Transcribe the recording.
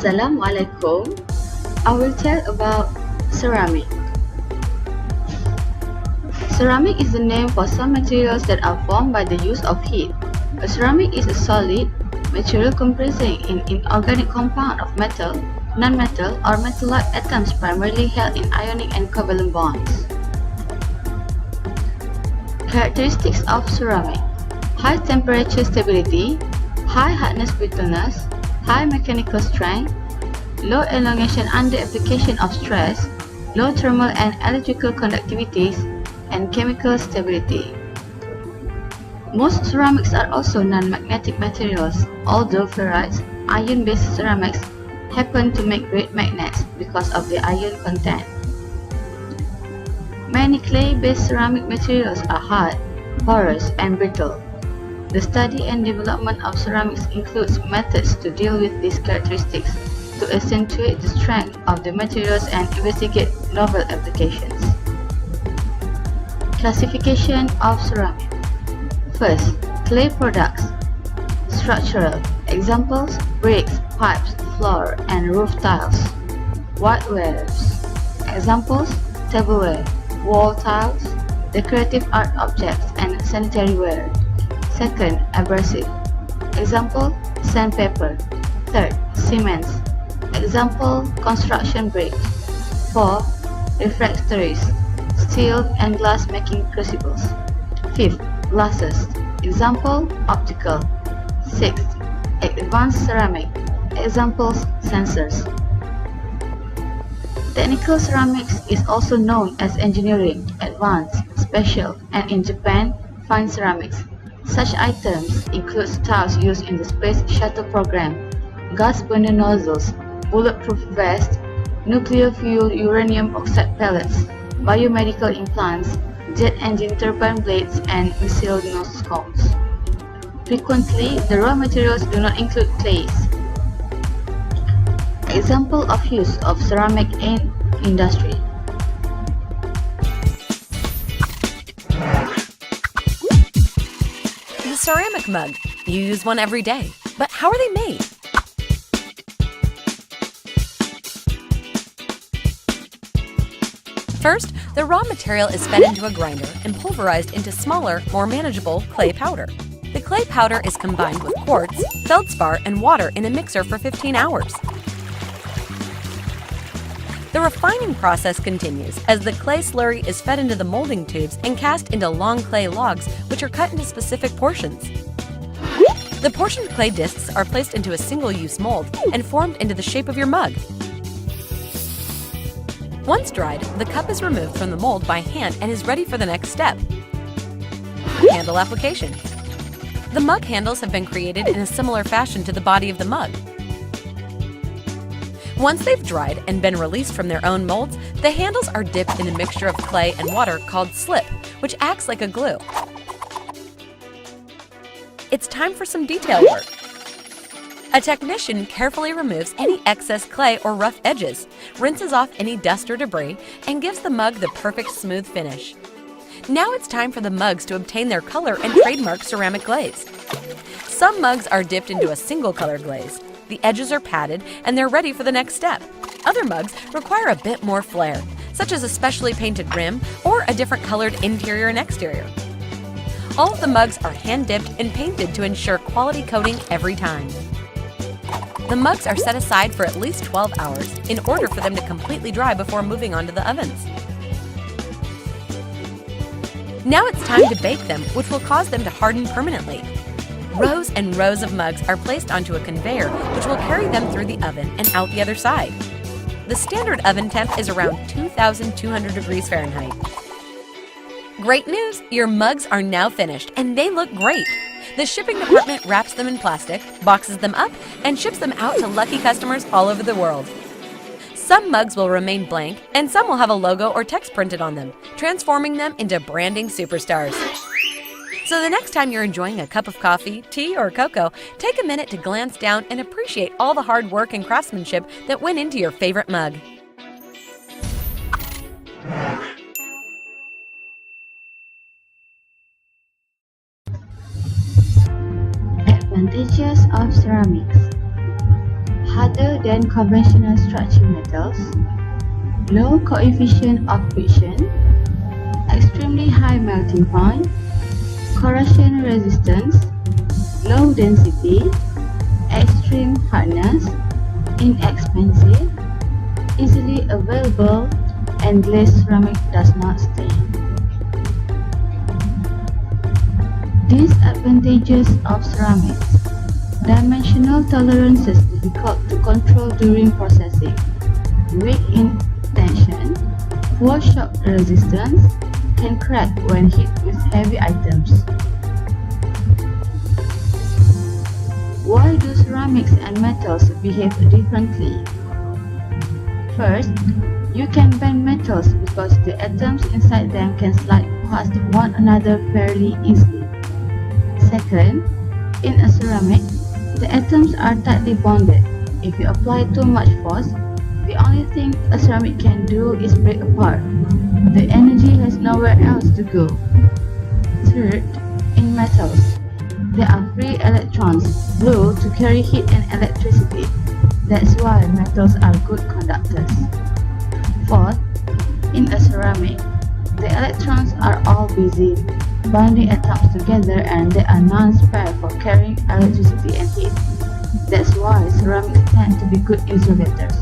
Assalamualaikum. I will tell about ceramic. Ceramic is the name for some materials that are formed by the use of heat. A ceramic is a solid material comprising an inorganic compound of metal, non-metal, or metal-like atoms primarily held in ionic and covalent bonds. Characteristics of ceramic: high temperature stability, high hardness brittleness, high mechanical strength, low elongation under application of stress, low thermal and electrical conductivities, and chemical stability. Most ceramics are also non-magnetic materials, although ferrites, iron-based ceramics, happen to make great magnets because of the iron content. Many clay-based ceramic materials are hard, porous, and brittle. The study and development of ceramics includes methods to deal with these characteristics to accentuate the strength of the materials and investigate novel applications. Classification of ceramic. First, clay products. Structural. Examples: bricks, pipes, floor, and roof tiles. Whitewares. Examples: tableware, wall tiles, decorative art objects, and sanitary ware. Second, abrasive. Example: sandpaper. Third, cements. Example: construction bricks. 4. Refractories, steel and glass making crucibles. 5th, glasses. Example: optical. 6th, advanced ceramic. Examples: sensors. Technical ceramics is also known as engineering, advanced, special, and in Japan, fine ceramics. Such items include tiles used in the Space Shuttle program, gas burner nozzles, bulletproof vests, nuclear fuel uranium oxide pellets, biomedical implants, jet engine turbine blades, and missile nose cones. Frequently, the raw materials do not include clays. Example of use of ceramic in industry. The ceramic mug. You use one every day. But how are they made? First, the raw material is fed into a grinder and pulverized into smaller, more manageable clay powder. The clay powder is combined with quartz, feldspar, and water in a mixer for 15 hours. The refining process continues as the clay slurry is fed into the molding tubes and cast into long clay logs, which are cut into specific portions. The portioned clay discs are placed into a single-use mold and formed into the shape of your mug. Once dried, the cup is removed from the mold by hand and is ready for the next step. Handle application. The mug handles have been created in a similar fashion to the body of the mug. Once they've dried and been released from their own molds, the handles are dipped in a mixture of clay and water called slip, which acts like a glue. It's time for some detail work. A technician carefully removes any excess clay or rough edges, rinses off any dust or debris, and gives the mug the perfect smooth finish. Now it's time for the mugs to obtain their color and trademark ceramic glaze. Some mugs are dipped into a single color glaze. The edges are padded and they're ready for the next step. Other mugs require a bit more flair, such as a specially painted rim or a different colored interior and exterior. All of the mugs are hand-dipped and painted to ensure quality coating every time. The mugs are set aside for at least 12 hours in order for them to completely dry before moving on to the ovens. Now it's time to bake them, which will cause them to harden permanently. Rows and rows of mugs are placed onto a conveyor, which will carry them through the oven and out the other side. The standard oven temp is around 2,200 degrees Fahrenheit. Great news! Your mugs are now finished, and they look great! The shipping department wraps them in plastic, boxes them up, and ships them out to lucky customers all over the world. Some mugs will remain blank, and some will have a logo or text printed on them, transforming them into branding superstars. So the next time you're enjoying a cup of coffee, tea, or cocoa, take a minute to glance down and appreciate all the hard work and craftsmanship that went into your favorite mug. Advantages of ceramics. harder than conventional structured metals, low coefficient of friction, extremely high melting point, corrosion resistance, low density, extreme hardness, inexpensive, easily available, and glazed ceramic does not stain. Disadvantages of ceramics: dimensional tolerances difficult to control during processing, weak in tension, poor shock resistance, can crack when hit with heavy items. Why do ceramics and metals behave differently? First, you can bend metals because the atoms inside them can slide past one another fairly easily. Second, in a ceramic, the atoms are tightly bonded. If you apply too much force, the only thing a ceramic can do is break apart. The energy has nowhere else to go. Third, in metals, there are free electrons, flow to carry heat and electricity. That's why metals are good conductors. Fourth, in a ceramic, the electrons are all busy binding atoms together and they are non-spare for carrying electricity and heat. That's why ceramics tend to be good insulators.